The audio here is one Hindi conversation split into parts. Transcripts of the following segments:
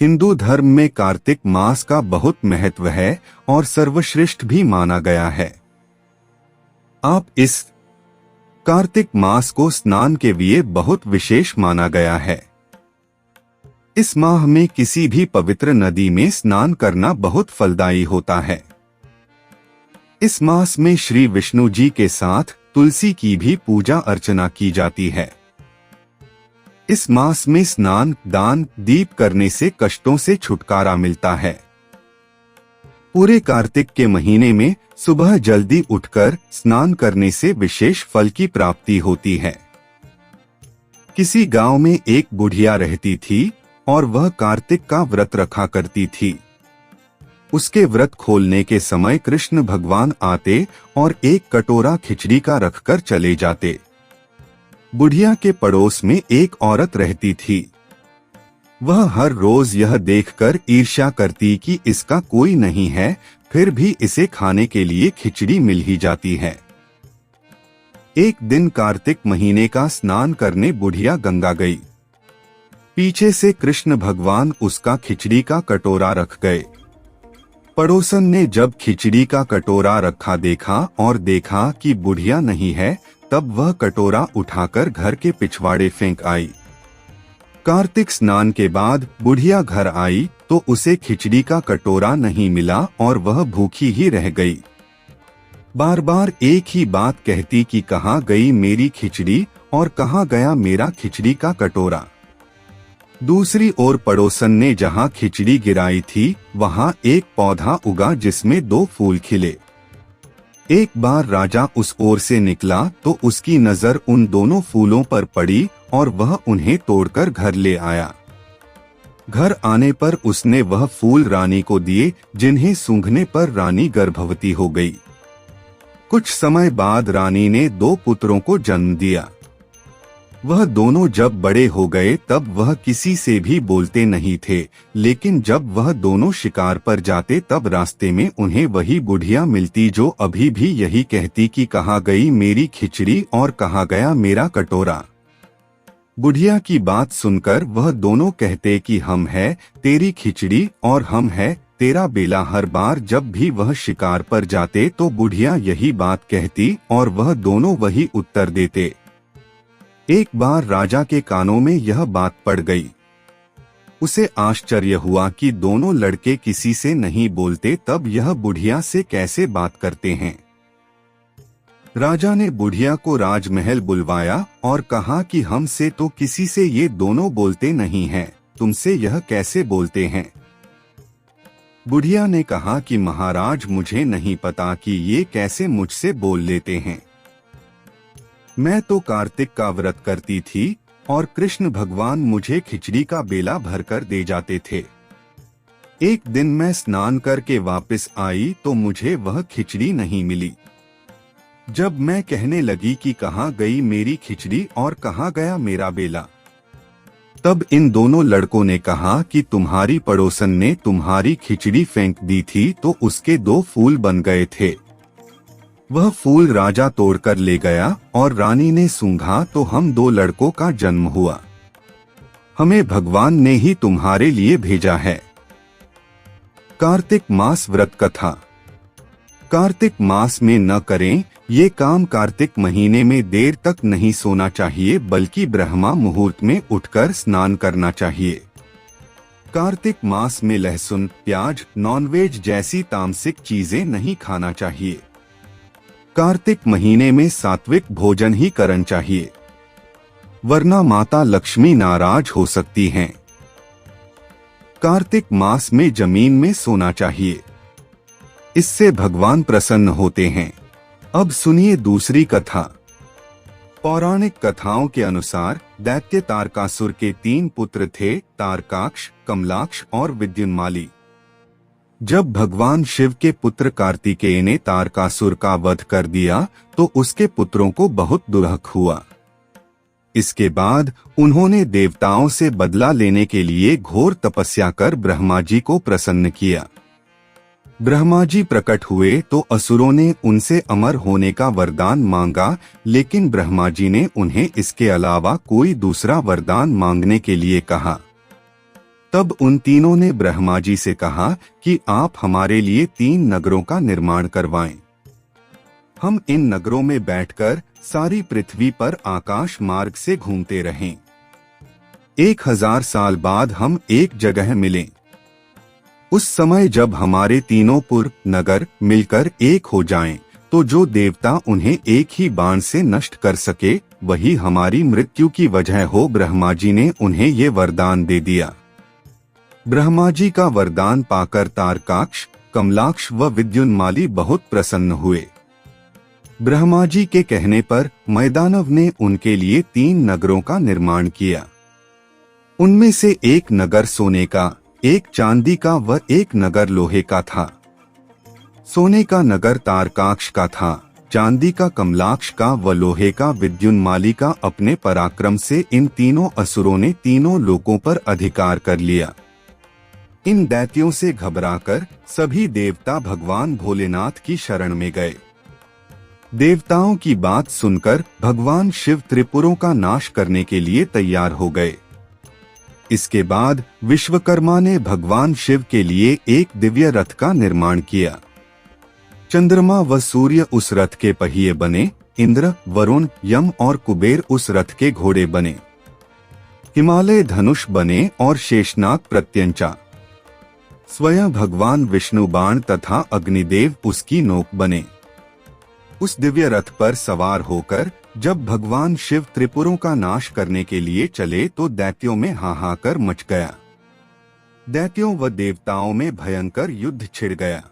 हिंदू धर्म में कार्तिक मास का बहुत महत्व है और सर्वश्रेष्ठ भी माना गया है। आप इस कार्तिक मास को स्नान के लिए बहुत विशेष माना गया है। इस माह में किसी भी पवित्र नदी में स्नान करना बहुत फलदायी होता है। इस मास में श्री विष्णु जी के साथ तुलसी की भी पूजा अर्चना की जाती है। इस मास में स्नान, दान, दीप करने से कष्टों से छुटकारा मिलता है। पूरे कार्तिक के महीने में सुबह जल्दी उठकर स्नान करने से विशेष फल की प्राप्ति होती है। किसी गांव में एक बुढ़िया रहती थी और वह कार्तिक का व्रत रखा करती थी। उसके व्रत खोलने के समय कृष्ण भगवान आते और एक कटोरा खिचड़ी का रखकर चले जाते। बुढ़िया के पड़ोस में एक औरत रहती थी। वह हर रोज यह देखकर ईर्ष्या करती कि इसका कोई नहीं है, फिर भी इसे खाने के लिए खिचड़ी मिल ही जाती है। एक दिन कार्तिक महीने का स्नान करने बुढ़िया गंगा गई। पीछे से कृष्ण भगवान उसका खिचड़ी का कटोरा रख गए। पड़ोसन ने जब खिचड़ी का कटोरा रखा देखा और देखा कि बुढ़िया नहीं है, तब वह कटोरा उठाकर घर के पिछवाड़े फेंक आई। कार्तिक स्नान के बाद बुढ़िया घर आई तो उसे खिचड़ी का कटोरा नहीं मिला और वह भूखी ही रह गई। बार बार एक ही बात कहती कि कहाँ गई मेरी खिचड़ी और कहाँ गया मेरा खिचड़ी का कटोरा। दूसरी ओर पड़ोसन ने जहाँ खिचड़ी गिराई थी वहाँ एक पौधा उगा जिसमें 2 फूल खिले। एक बार राजा उस ओर से निकला तो उसकी नजर उन दोनों फूलों पर पड़ी और वह उन्हें तोड़कर घर ले आया। घर आने पर उसने वह फूल रानी को दिए, जिन्हें सूंघने पर रानी गर्भवती हो गई। कुछ समय बाद रानी ने 2 पुत्रों को जन्म दिया। वह दोनों जब बड़े हो गए तब वह किसी से भी बोलते नहीं थे, लेकिन जब वह दोनों शिकार पर जाते तब रास्ते में उन्हें वही बुढ़िया मिलती जो अभी भी यही कहती कि कहाँ गई मेरी खिचड़ी और कहाँ गया मेरा कटोरा। बुढ़िया की बात सुनकर वह दोनों कहते कि हम है तेरी खिचड़ी और हम है तेरा बेला। हर बार जब भी वह शिकार पर जाते तो बुढ़िया यही बात कहती और वह दोनों वही उत्तर देते। एक बार राजा के कानों में यह बात पड़ गई। उसे आश्चर्य हुआ कि दोनों लड़के किसी से नहीं बोलते, तब यह बुढ़िया से कैसे बात करते हैं। राजा ने बुढ़िया को राजमहल बुलवाया और कहा कि हमसे तो किसी से ये दोनों बोलते नहीं हैं, तुमसे यह कैसे बोलते हैं। बुढ़िया ने कहा कि महाराज मुझे नहीं पता कि ये कैसे मुझसे बोल लेते हैं। मैं तो कार्तिक का व्रत करती थी और कृष्ण भगवान मुझे खिचड़ी का बेला भरकर दे जाते थे। एक दिन मैं स्नान करके वापस आई तो मुझे वह खिचड़ी नहीं मिली। जब मैं कहने लगी कि कहाँ गई मेरी खिचड़ी और कहाँ गया मेरा बेला, तब इन दोनों लड़कों ने कहा कि तुम्हारी पड़ोसन ने तुम्हारी खिचड़ी फेंक दी थी तो उसके 2 फूल बन गए थे। वह फूल राजा तोड़कर ले गया और रानी ने सूंघा तो हम 2 लड़कों का जन्म हुआ। हमें भगवान ने ही तुम्हारे लिए भेजा है। कार्तिक मास व्रत कथा। कार्तिक मास में न करें ये काम। कार्तिक महीने में देर तक नहीं सोना चाहिए, बल्कि ब्रह्मा मुहूर्त में उठकर स्नान करना चाहिए। कार्तिक मास में लहसुन, प्याज, नॉनवेज जैसी तामसिक चीजें नहीं खाना चाहिए। कार्तिक महीने में सात्विक भोजन ही करना चाहिए, वरना माता लक्ष्मी नाराज हो सकती हैं। कार्तिक मास में जमीन में सोना चाहिए, इससे भगवान प्रसन्न होते हैं। अब सुनिए दूसरी कथा। पौराणिक कथाओं के अनुसार दैत्य तारकासुर के 3 पुत्र थे, तारकाक्ष, कमलाक्ष और विद्युन्माली। जब भगवान शिव के पुत्र कार्तिकेय ने तारकासुर का वध कर दिया तो उसके पुत्रों को बहुत दुख हुआ। इसके बाद उन्होंने देवताओं से बदला लेने के लिए घोर तपस्या कर ब्रह्मा जी को प्रसन्न किया। ब्रह्मा जी प्रकट हुए तो असुरों ने उनसे अमर होने का वरदान मांगा, लेकिन ब्रह्मा जी ने उन्हें इसके अलावा कोई दूसरा वरदान मांगने के लिए कहा। तब उन तीनों ने ब्रह्मा जी से कहा कि आप हमारे लिए 3 नगरों का निर्माण करवाएं। हम इन नगरों में बैठकर सारी पृथ्वी पर आकाश मार्ग से घूमते रहें। 1000 साल बाद हम एक जगह मिलें। उस समय जब हमारे तीनों पुर नगर मिलकर एक हो जाएं, तो जो देवता उन्हें एक ही बाण से नष्ट कर सके वही हमारी मृत्यु की वजह हो। ब्रह्मा जी ने उन्हें ये वरदान दे दिया। ब्रह्मा जी का वरदान पाकर तारकाक्ष, कमलाक्ष व विद्युन्माली बहुत प्रसन्न हुए। ब्रह्मा जी के कहने पर मैदानव ने उनके लिए 3 नगरों का निर्माण किया। उनमें से एक नगर सोने का, एक चांदी का व एक नगर लोहे का था। सोने का नगर तारकाक्ष का था, चांदी का कमलाक्ष का व लोहे का विद्युन्माली का। अपने पराक्रम से इन तीनों असुरों ने तीनों लोकों पर अधिकार कर लिया। इन दैत्यों से घबराकर सभी देवता भगवान भोलेनाथ की शरण में गए। देवताओं की बात सुनकर भगवान शिव त्रिपुरों का नाश करने के लिए तैयार हो गए। इसके बाद विश्वकर्मा ने भगवान शिव के लिए एक दिव्य रथ का निर्माण किया। चंद्रमा व सूर्य उस रथ के पहिए बने, इंद्र, वरुण, यम और कुबेर उस रथ के घोड़े बने। हिमालय धनुष बने और शेषनाग प्रत्यंचा। स्वयं भगवान विष्णु बाण तथा अग्निदेव उसकी नोक बने। उस दिव्य रथ पर सवार होकर जब भगवान शिव त्रिपुरों का नाश करने के लिए चले तो दैत्यों में हाहाकार मच गया। दैत्यों व देवताओं में भयंकर युद्ध छिड़ गया।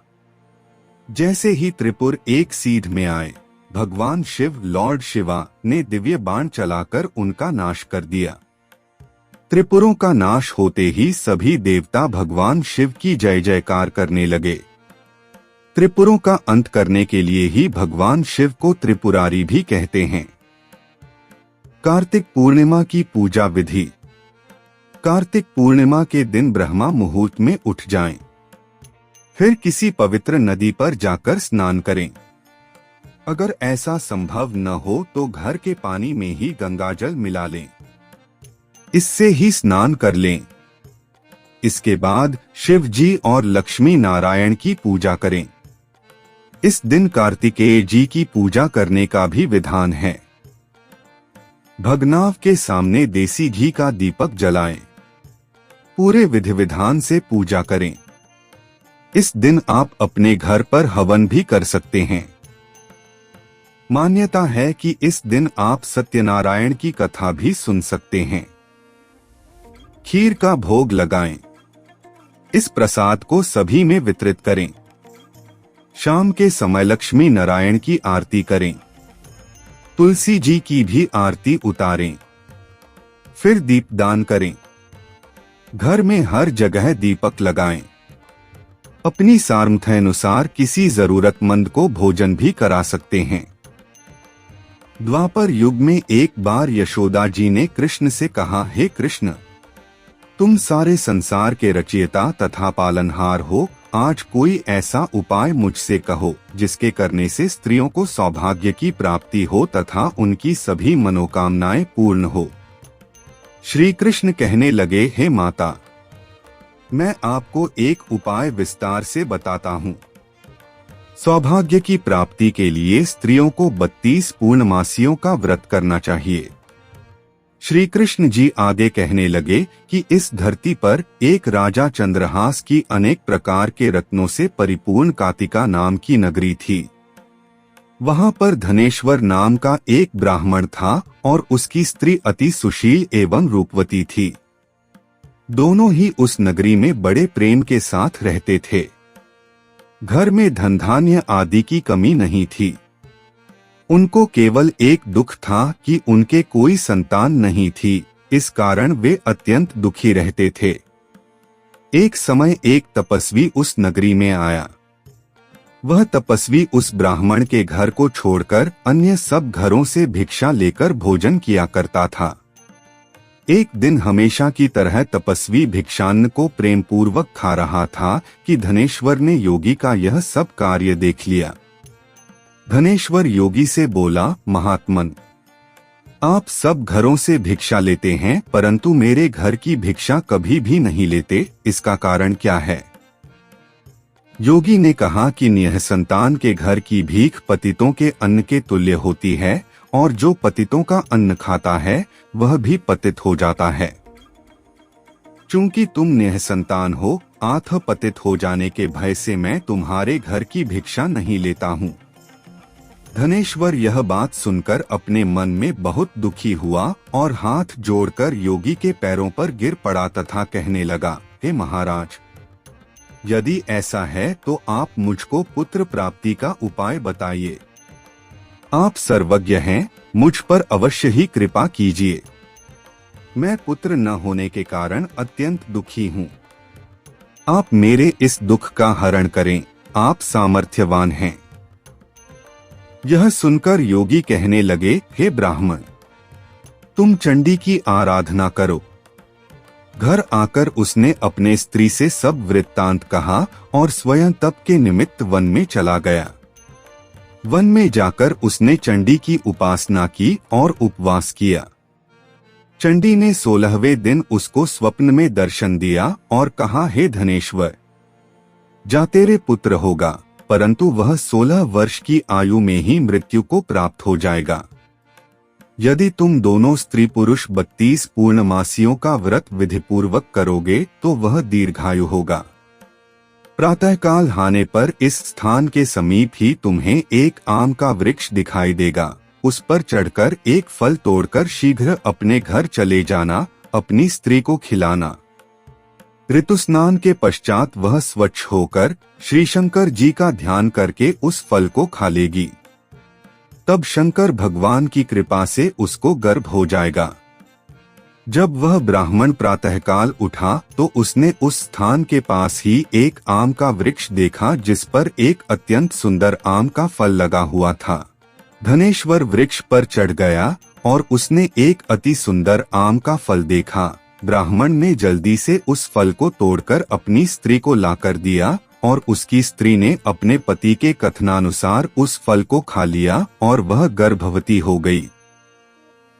जैसे ही त्रिपुर एक सीध में आए, भगवान शिव लॉर्ड शिवा ने दिव्य बाण चलाकर उनका नाश कर दिया। त्रिपुरों का नाश होते ही सभी देवता भगवान शिव की जय जयकार करने लगे। त्रिपुरों का अंत करने के लिए ही भगवान शिव को त्रिपुरारी भी कहते हैं। कार्तिक पूर्णिमा की पूजा विधि। कार्तिक पूर्णिमा के दिन ब्रह्मा मुहूर्त में उठ जाएं। फिर किसी पवित्र नदी पर जाकर स्नान करें। अगर ऐसा संभव न हो तो घर के पानी में ही गंगाजल मिला लें, इससे ही स्नान कर लें। इसके बाद शिव जी और लक्ष्मी नारायण की पूजा करें। इस दिन कार्तिकेय जी की पूजा करने का भी विधान है। भगनाव के सामने देसी घी का दीपक जलाएं। पूरे विधि विधान से पूजा करें। इस दिन आप अपने घर पर हवन भी कर सकते हैं। मान्यता है कि इस दिन आप सत्यनारायण की कथा भी सुन सकते हैं। खीर का भोग लगाएं। इस प्रसाद को सभी में वितरित करें। शाम के समय लक्ष्मी नारायण की आरती करें। तुलसी जी की भी आरती उतारें। फिर दीपदान करें। घर में हर जगह दीपक लगाएं। अपनी सामर्थ्यानुसार किसी जरूरतमंद को भोजन भी करा सकते हैं। द्वापर युग में एक बार यशोदा जी ने कृष्ण से कहा, हे कृष्ण, तुम सारे संसार के रचयिता तथा पालनहार हो। आज कोई ऐसा उपाय मुझसे कहो जिसके करने से स्त्रियों को सौभाग्य की प्राप्ति हो तथा उनकी सभी मनोकामनाएं पूर्ण हो। श्री कृष्ण कहने लगे, हे माता, मैं आपको एक उपाय विस्तार से बताता हूँ। सौभाग्य की प्राप्ति के लिए स्त्रियों को 32 पूर्णमासियों का व्रत करना चाहिए। श्री कृष्ण जी आगे कहने लगे कि इस धरती पर एक राजा चंद्रहास की अनेक प्रकार के रत्नों से परिपूर्ण कातिका नाम की नगरी थी। वहां पर धनेश्वर नाम का एक ब्राह्मण था और उसकी स्त्री अति सुशील एवं रूपवती थी। दोनों ही उस नगरी में बड़े प्रेम के साथ रहते थे। घर में धन धान्य आदि की कमी नहीं थी। उनको केवल एक दुख था कि उनके कोई संतान नहीं थी। इस कारण वे अत्यंत दुखी रहते थे। एक समय एक तपस्वी उस नगरी में आया। वह तपस्वी उस ब्राह्मण के घर को छोड़कर अन्य सब घरों से भिक्षा लेकर भोजन किया करता था। एक दिन हमेशा की तरह तपस्वी भिक्षान्न को प्रेम पूर्वक खा रहा था कि धनेश्वर ने योगी का यह सब कार्य देख लिया। धनेश्वर योगी से बोला, महात्मन, आप सब घरों से भिक्षा लेते हैं परंतु मेरे घर की भिक्षा कभी भी नहीं लेते, इसका कारण क्या है? योगी ने कहा कि निःसंतान के घर की भीख पतितों के अन्न के तुल्य होती है और जो पतितों का अन्न खाता है वह भी पतित हो जाता है। चूंकि तुम निःसंतान हो, आथ पतित हो जाने के भय से मैं तुम्हारे घर की भिक्षा नहीं लेता हूँ। धनेश्वर यह बात सुनकर अपने मन में बहुत दुखी हुआ और हाथ जोड़कर योगी के पैरों पर गिर पड़ा तथा कहने लगा, हे महाराज, यदि ऐसा है तो आप मुझको पुत्र प्राप्ति का उपाय बताइए। आप सर्वज्ञ हैं, मुझ पर अवश्य ही कृपा कीजिए। मैं पुत्र न होने के कारण अत्यंत दुखी हूँ। आप मेरे इस दुख का हरण करें, आप सामर्थ्यवान हैं। यह सुनकर योगी कहने लगे, हे ब्राह्मण, तुम चंडी की आराधना करो। घर आकर उसने अपने स्त्री से सब वृत्तांत कहा और स्वयं तप के निमित्त वन में चला गया। वन में जाकर उसने चंडी की उपासना की और उपवास किया। चंडी ने 16वें दिन उसको स्वप्न में दर्शन दिया और कहा, हे धनेश्वर, जा तेरे पुत्र होगा, परंतु वह 16 वर्ष की आयु में ही मृत्यु को प्राप्त हो जाएगा। यदि तुम दोनों स्त्री पुरुष 32 पूर्णमासियों का व्रत विधिपूर्वक करोगे तो वह दीर्घायु होगा। प्रातःकाल आने पर इस स्थान के समीप ही तुम्हें एक आम का वृक्ष दिखाई देगा। उस पर चढ़कर एक फल तोड़कर शीघ्र अपने घर चले जाना, अपनी स्त्री को खिलाना। ऋतुस्नान के पश्चात वह स्वच्छ होकर श्री शंकर जी का ध्यान करके उस फल को खा लेगी। तब शंकर भगवान की कृपा से उसको गर्भ हो जाएगा। जब वह ब्राह्मण प्रातःकाल उठा तो उसने उस स्थान के पास ही एक आम का वृक्ष देखा जिस पर एक अत्यंत सुंदर आम का फल लगा हुआ था। धनेश्वर वृक्ष पर चढ़ गया और उसने एक अति सुंदर आम का फल देखा। ब्राह्मण ने जल्दी से उस फल को तोड़कर अपनी स्त्री को लाकर दिया और उसकी स्त्री ने अपने पति के कथनानुसार उस फल को खा लिया और वह गर्भवती हो गई।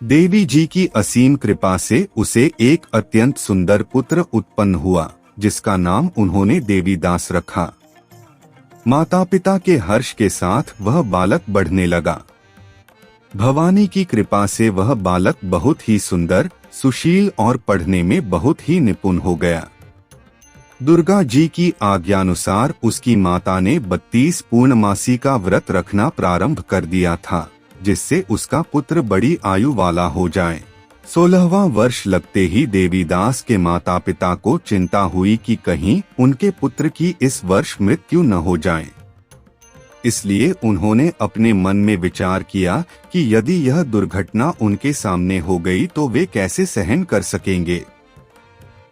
देवी जी की असीम कृपा से उसे एक अत्यंत सुंदर पुत्र उत्पन्न हुआ, जिसका नाम उन्होंने देवीदास रखा। माता पिता के हर्ष के साथ वह बालक बढ़ने लगा। भवानी की कृपा से वह बालक बहुत ही सुंदर, सुशील और पढ़ने में बहुत ही निपुण हो गया। दुर्गा जी की आज्ञानुसार उसकी माता ने 32 पूर्णमासी का व्रत रखना प्रारंभ कर दिया था, जिससे उसका पुत्र बड़ी आयु वाला हो जाए। 16वां वर्ष लगते ही देवीदास के माता पिता को चिंता हुई कि कहीं उनके पुत्र की इस वर्ष मृत्यु न हो जाए। इसलिए उन्होंने अपने मन में विचार किया कि यदि यह दुर्घटना उनके सामने हो गई तो वे कैसे सहन कर सकेंगे।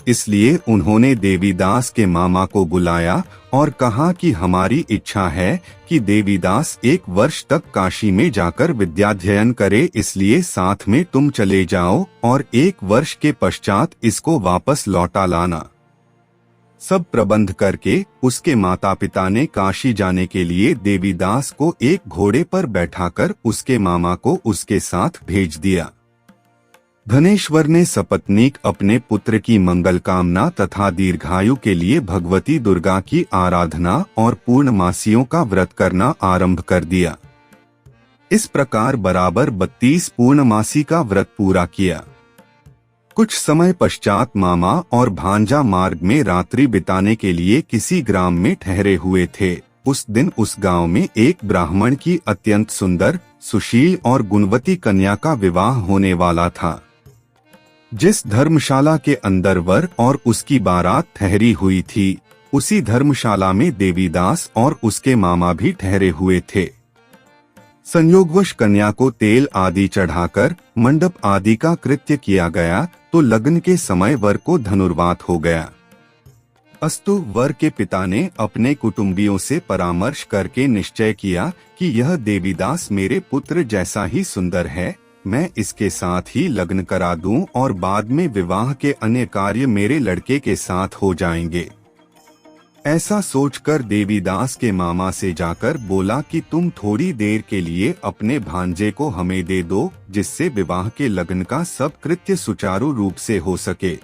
इसलिए उन्होंने देवीदास के मामा को बुलाया और कहा कि हमारी इच्छा है कि देवीदास 1 वर्ष तक काशी में जाकर विद्याध्ययन करे, इसलिए साथ में तुम चले जाओ और 1 वर्ष के पश्चात इसको वापस लौटा लाना। सब प्रबंध करके उसके माता पिता ने काशी जाने के लिए देवीदास को एक घोड़े पर बैठाकर उसके मामा को उसके साथ भेज दिया। धनेश्वर ने सपत्नीक अपने पुत्र की मंगल कामना तथा दीर्घायु के लिए भगवती दुर्गा की आराधना और पूर्णमासियों का व्रत करना आरंभ कर दिया। इस प्रकार बराबर 32 पूर्णमासी का व्रत पूरा किया। कुछ समय पश्चात मामा और भांजा मार्ग में रात्रि बिताने के लिए किसी ग्राम में ठहरे हुए थे। उस दिन उस गांव में एक ब्राह्मण की अत्यंत सुंदर, सुशील और गुणवती कन्या का विवाह होने वाला था। जिस धर्मशाला के अंदर वर और उसकी बारात ठहरी हुई थी, उसी धर्मशाला में देवीदास और उसके मामा भी ठहरे हुए थे। संयोगवश कन्या को तेल आदि चढ़ाकर मंडप आदि का कृत्य किया गया तो लगन के समय वर को धनुर्वात हो गया। अस्तु वर के पिता ने अपने कुटुंबियों से परामर्श करके निश्चय किया कि यह देवीदास मेरे पुत्र जैसा ही सुंदर है, मैं इसके साथ ही लग्न करा दूं और बाद में विवाह के अन्य कार्य मेरे लड़के के साथ हो जाएंगे। ऐसा सोचकर देवीदास के मामा से जाकर बोला कि तुम थोड़ी देर के लिए अपने भांजे को हमें दे दो, जिससे विवाह के लगन का सब कृत्य सुचारू रूप से हो सके।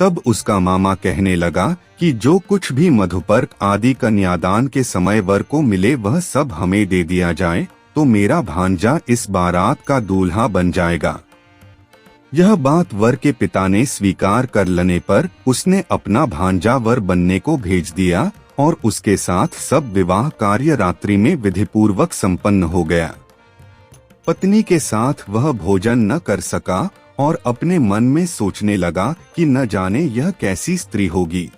तब उसका मामा कहने लगा कि जो कुछ भी मधुपर्क आदि कन्यादान के समय वर को मिले वह सब हमें दे दिया जाए, तो मेरा भांजा इस बारात का दूल्हा बन जाएगा। यह बात वर के पिता ने स्वीकार कर लेने पर उसने अपना भांजा वर बनने को भेज दिया और उसके साथ सब विवाह कार्य रात्रि में विधिपूर्वक संपन्न हो गया। पत्नी के साथ वह भोजन न कर सका और अपने मन में सोचने लगा कि न जाने यह कैसी स्त्री होगी।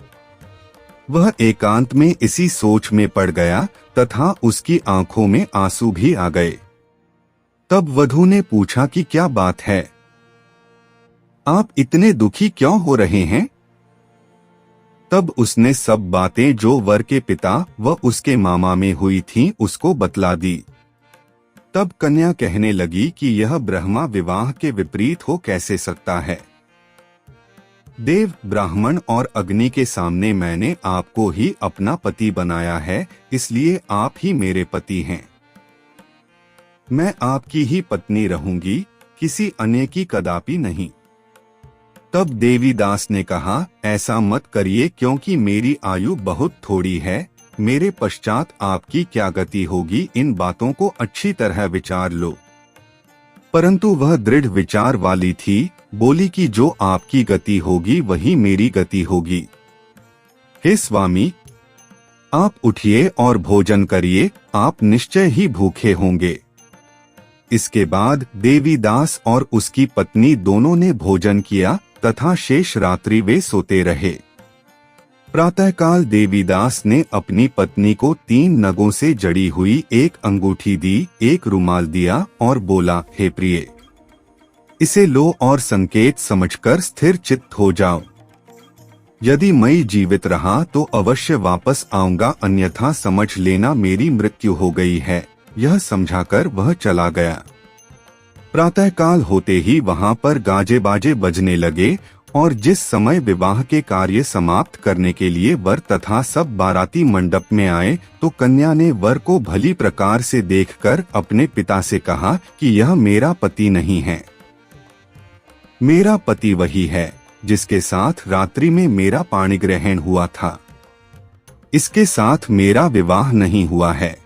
वह एकांत में इसी सोच में पड़ गया तथा उसकी आंखों में आंसू भी आ गए। तब वधू ने पूछा कि क्या बात है, आप इतने दुखी क्यों हो रहे हैं? तब उसने सब बातें जो वर के पिता व उसके मामा में हुई थीं उसको बतला दी। तब कन्या कहने लगी कि यह ब्रह्मा विवाह के विपरीत हो कैसे सकता है। देव, ब्राह्मण और अग्नि के सामने मैंने आपको ही अपना पति बनाया है, इसलिए आप ही मेरे पति हैं। मैं आपकी ही पत्नी रहूंगी, किसी अन्य की कदापि नहीं। तब देवीदास ने कहा, ऐसा मत करिए, क्योंकि मेरी आयु बहुत थोड़ी है। मेरे पश्चात आपकी क्या गति होगी, इन बातों को अच्छी तरह विचार लो। परंतु वह दृढ़ विचार वाली थी, बोली कि जो आपकी गति होगी वही मेरी गति होगी। हे स्वामी, आप उठिए और भोजन करिए, आप निश्चय ही भूखे होंगे। इसके बाद देवीदास और उसकी पत्नी दोनों ने भोजन किया तथा शेष रात्रि वे सोते रहे। प्रातःकाल देवीदास ने अपनी पत्नी को 3 नगों से जड़ी हुई एक अंगूठी दी, एक रुमाल दिया और बोला, हे प्रिय, इसे लो और संकेत समझकर स्थिर चित्त हो जाओ। यदि मैं जीवित रहा तो अवश्य वापस आऊंगा, अन्यथा समझ लेना मेरी मृत्यु हो गई है। यह समझाकर वह चला गया। प्रातःकाल होते ही वहां पर गाजे बाजे बजने लगे और जिस समय विवाह के कार्य समाप्त करने के लिए वर तथा सब बाराती मंडप में आए तो कन्या ने वर को भली प्रकार से देखकर अपने पिता से कहा कि यह मेरा पति नहीं है। मेरा पति वही है जिसके साथ रात्रि में मेरा पाणिग्रहण हुआ था। इसके साथ मेरा विवाह नहीं हुआ है।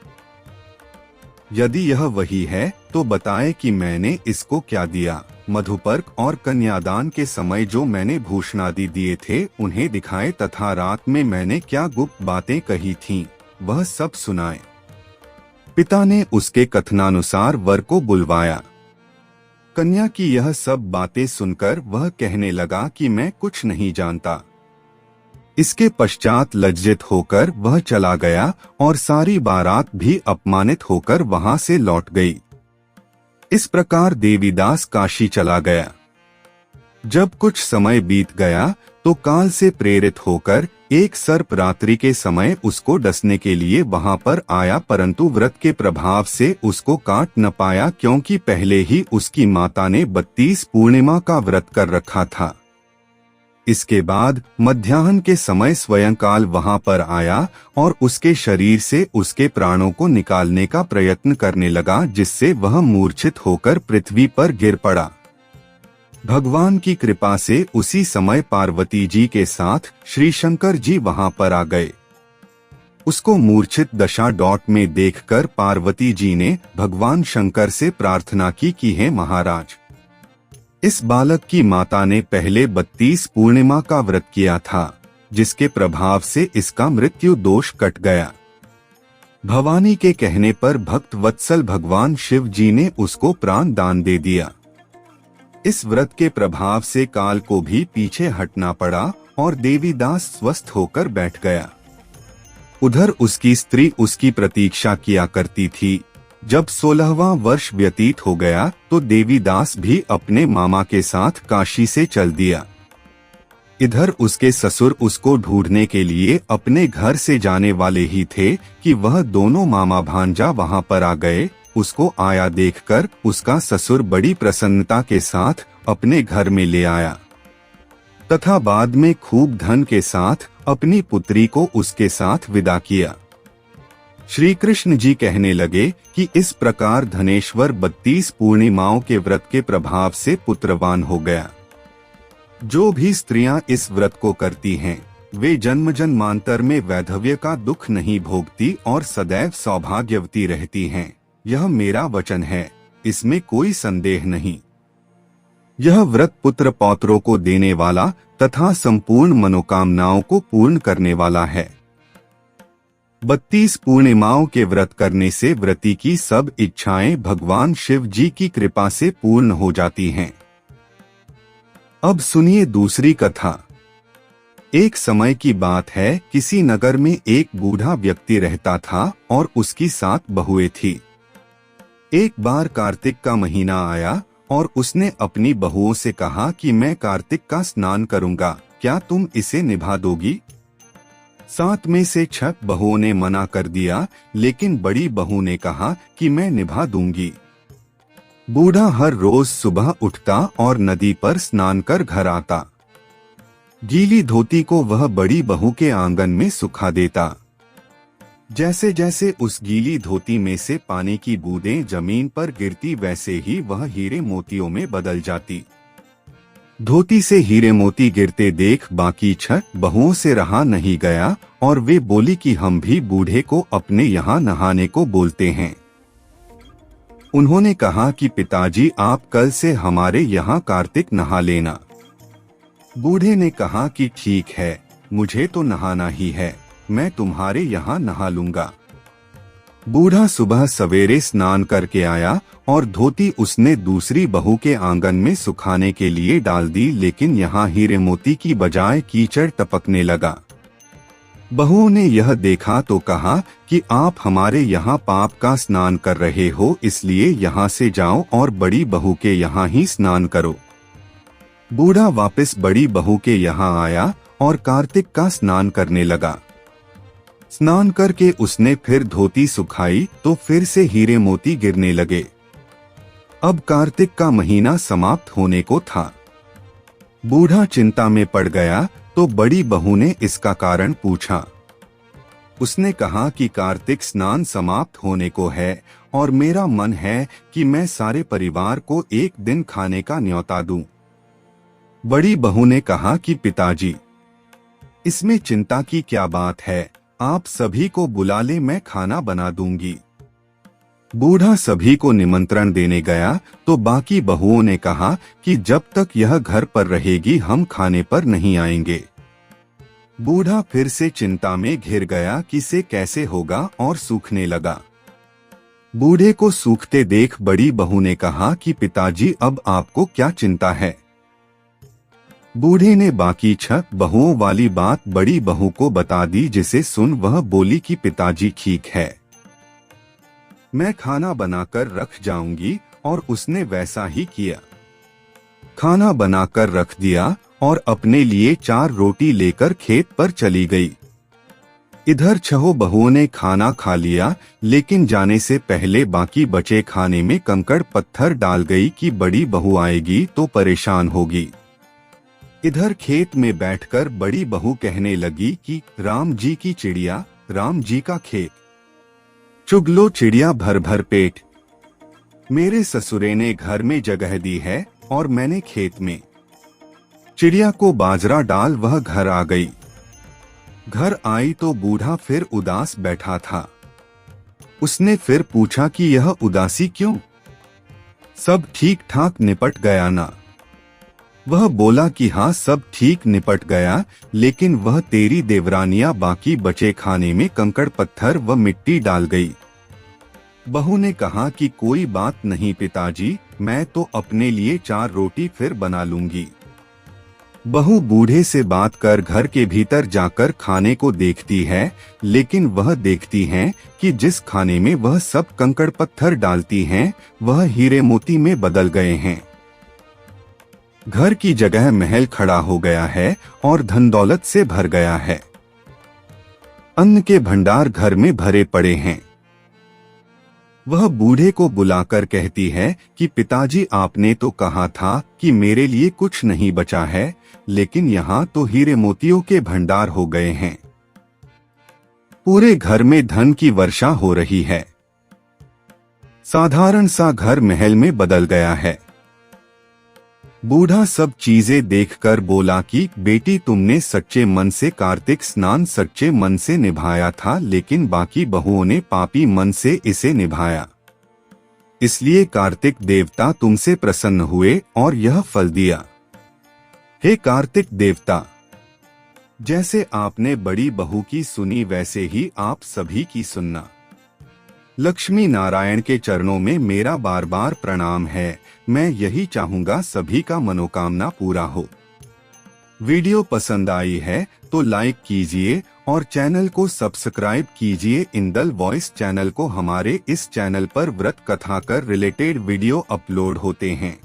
यदि यह वही है तो बताए कि मैंने इसको क्या दिया। मधुपर्क और कन्यादान के समय जो मैंने भूषणादि दिए थे उन्हें दिखाए तथा रात में मैंने क्या गुप्त बातें कही थीं, वह सब सुनाए। पिता ने उसके कथनानुसार वर को बुलवाया। कन्या की यह सब बातें सुनकर वह कहने लगा कि मैं कुछ नहीं जानता। इसके पश्चात लज्जित होकर वह चला गया और सारी बारात भी अपमानित होकर वहां से लौट गई। इस प्रकार देवीदास काशी चला गया। जब कुछ समय बीत गया तो काल से प्रेरित होकर एक सर्प रात्रि के समय उसको डसने के लिए वहां पर आया, परंतु व्रत के प्रभाव से उसको काट न पाया, क्योंकि पहले ही उसकी माता ने 32 पूर्णिमा का व्रत कर रखा था। इसके बाद मध्याह्न के समय स्वयंकाल वहां पर आया और उसके शरीर से उसके प्राणों को निकालने का प्रयत्न करने लगा, जिससे वह मूर्छित होकर पृथ्वी पर गिर पड़ा। भगवान की कृपा से उसी समय पार्वती जी के साथ श्री शंकर जी वहां पर आ गए। उसको मूर्छित दशा में देखकर पार्वती जी ने भगवान शंकर से प्रार्थना की कि हे महाराज, इस बालक की माता ने पहले 32 पूर्णिमा का व्रत किया था, जिसके प्रभाव से इसका मृत्यु दोष कट गया। भवानी के कहने पर भक्त वत्सल भगवान शिव जी ने उसको प्राण दान दे दिया। इस व्रत के प्रभाव से काल को भी पीछे हटना पड़ा और देवीदास स्वस्थ होकर बैठ गया। उधर उसकी स्त्री उसकी प्रतीक्षा किया करती थी। जब 16वां वर्ष व्यतीत हो गया तो देवीदास भी अपने मामा के साथ काशी से चल दिया। इधर उसके ससुर उसको ढूंढने के लिए अपने घर से जाने वाले ही थे कि वह दोनों मामा भांजा वहां पर आ गए। उसको आया देखकर उसका ससुर बड़ी प्रसन्नता के साथ अपने घर में ले आया। तथा बाद में खूब धन के साथ अपनी पुत्री को उसके साथ विदा किया। श्री कृष्ण जी कहने लगे कि इस प्रकार धनेश्वर 32 पूर्णिमाओं के व्रत के प्रभाव से पुत्रवान हो गया। जो भी स्त्रियां इस व्रत को करती हैं, वे जन्म जन्मांतर में वैधव्य का दुख नहीं भोगती और सदैव सौभाग्यवती रहती हैं। यह मेरा वचन है, इसमें कोई संदेह नहीं। यह व्रत पुत्र पौत्रों को देने वाला तथा संपूर्ण मनोकामनाओं को पूर्ण करने वाला है। 32 पूर्णिमाओं के व्रत करने से व्रती की सब इच्छाएं भगवान शिव जी की कृपा से पूर्ण हो जाती हैं। अब सुनिए दूसरी कथा। एक समय की बात है, किसी नगर में एक बूढ़ा व्यक्ति रहता था और उसकी 7 बहुएं थी। एक बार कार्तिक का महीना आया और उसने अपनी बहुओं से कहा कि मैं कार्तिक का स्नान करूंगा, क्या तुम इसे निभा दोगी? 7 में से 6 बहुओं ने मना कर दिया, लेकिन बड़ी बहू ने कहा कि मैं निभा दूंगी। बूढ़ा हर रोज सुबह उठता और नदी पर स्नान कर घर आता। गीली धोती को वह बड़ी बहू के आंगन में सुखा देता। जैसे जैसे उस गीली धोती में से पानी की बूंदें जमीन पर गिरती, वैसे ही वह हीरे मोतियों में बदल जाती। धोती से हीरे मोती गिरते देख बाकी 6 बहुओं से रहा नहीं गया और वे बोली कि हम भी बूढ़े को अपने यहाँ नहाने को बोलते हैं। उन्होंने कहा कि पिताजी, आप कल से हमारे यहाँ कार्तिक नहा लेना। बूढ़े ने कहा कि ठीक है, मुझे तो नहाना ही है, मैं तुम्हारे यहाँ नहा लूंगा। बूढ़ा सुबह सवेरे स्नान करके आया और धोती उसने दूसरी बहू के आंगन में सुखाने के लिए डाल दी, लेकिन यहाँ हीरे मोती की बजाय कीचड़ टपकने लगा। बहुओं ने यह देखा तो कहा कि आप हमारे यहाँ पाप का स्नान कर रहे हो, इसलिए यहाँ से जाओ और बड़ी बहू के यहाँ ही स्नान करो। बूढ़ा वापस बड़ी बहू के यहाँ आया और कार्तिक का स्नान करने लगा। स्नान करके उसने फिर धोती सुखाई तो फिर से हीरे मोती गिरने लगे। अब कार्तिक का महीना समाप्त होने को था। बूढ़ा चिंता में पड़ गया तो बड़ी बहू ने इसका कारण पूछा। उसने कहा कि कार्तिक स्नान समाप्त होने को है और मेरा मन है कि मैं सारे परिवार को एक दिन खाने का न्योता दूं। बड़ी बहू ने कहा कि पिताजी, इसमें चिंता की क्या बात है, आप सभी को बुला ले, मैं खाना बना दूंगी। बूढ़ा सभी को निमंत्रण देने गया तो बाकी बहुओं ने कहा कि जब तक यह घर पर रहेगी हम खाने पर नहीं आएंगे। बूढ़ा फिर से चिंता में घिर गया कि से कैसे होगा और सूखने लगा। बूढ़े को सूखते देख बड़ी बहू ने कहा कि पिताजी, अब आपको क्या चिंता है? बूढ़े ने बाकी 6 बहुओं वाली बात बड़ी बहू को बता दी, जिसे सुन वह बोली कि पिताजी ठीक है, मैं खाना बनाकर रख जाऊंगी। और उसने वैसा ही किया। खाना बनाकर रख दिया और अपने लिए 4 रोटी लेकर खेत पर चली गई। इधर 6 बहुओं ने खाना खा लिया, लेकिन जाने से पहले बाकी बचे खाने में कंकड़ पत्थर डाल गई कि बड़ी बहू आएगी तो परेशान होगी। इधर खेत में बैठकर बड़ी बहू कहने लगी कि राम जी की चिड़िया, राम जी का खेत, चुग लो चिड़िया भर भर पेट। मेरे ससुरे ने घर में जगह दी है और मैंने खेत में। चिड़िया को बाजरा डाल वह घर आ गई। घर आई तो बूढ़ा फिर उदास बैठा था। उसने फिर पूछा कि यह उदासी क्यों? सब ठीक ठाक निपट गया ना? वह बोला कि हाँ, सब ठीक निपट गया, लेकिन वह तेरी देवरानियां बाकी बचे खाने में कंकड़ पत्थर व मिट्टी डाल गई। बहू ने कहा कि कोई बात नहीं पिताजी, मैं तो अपने लिए 4 रोटी फिर बना लूंगी। बहू बूढ़े से बात कर घर के भीतर जाकर खाने को देखती है, लेकिन वह देखती है कि जिस खाने में वह सब कंकड़ पत्थर डालती हैं, वह हीरे मोती में बदल गए हैं। घर की जगह महल खड़ा हो गया है और धन दौलत से भर गया है। अन्न के भंडार घर में भरे पड़े हैं। वह बूढ़े को बुलाकर कहती है कि पिताजी, आपने तो कहा था कि मेरे लिए कुछ नहीं बचा है, लेकिन यहाँ तो हीरे मोतियों के भंडार हो गए हैं। पूरे घर में धन की वर्षा हो रही है। साधारण सा घर महल में बदल गया है। बूढ़ा सब चीजें देखकर बोला कि बेटी, तुमने सच्चे मन से कार्तिक स्नान सच्चे मन से निभाया था, लेकिन बाकी बहुओं ने पापी मन से इसे निभाया। इसलिए कार्तिक देवता तुमसे प्रसन्न हुए और यह फल दिया। हे कार्तिक देवता, जैसे आपने बड़ी बहू की सुनी, वैसे ही आप सभी की सुनना। लक्ष्मी नारायण के चरणों में मेरा बार बार प्रणाम है। मैं यही चाहूंगा सभी का मनोकामना पूरा हो। वीडियो पसंद आई है तो लाइक कीजिए और चैनल को सब्सक्राइब कीजिए। इंदल वॉइस चैनल को हमारे इस चैनल पर व्रत कथा कर रिलेटेड वीडियो अपलोड होते हैं।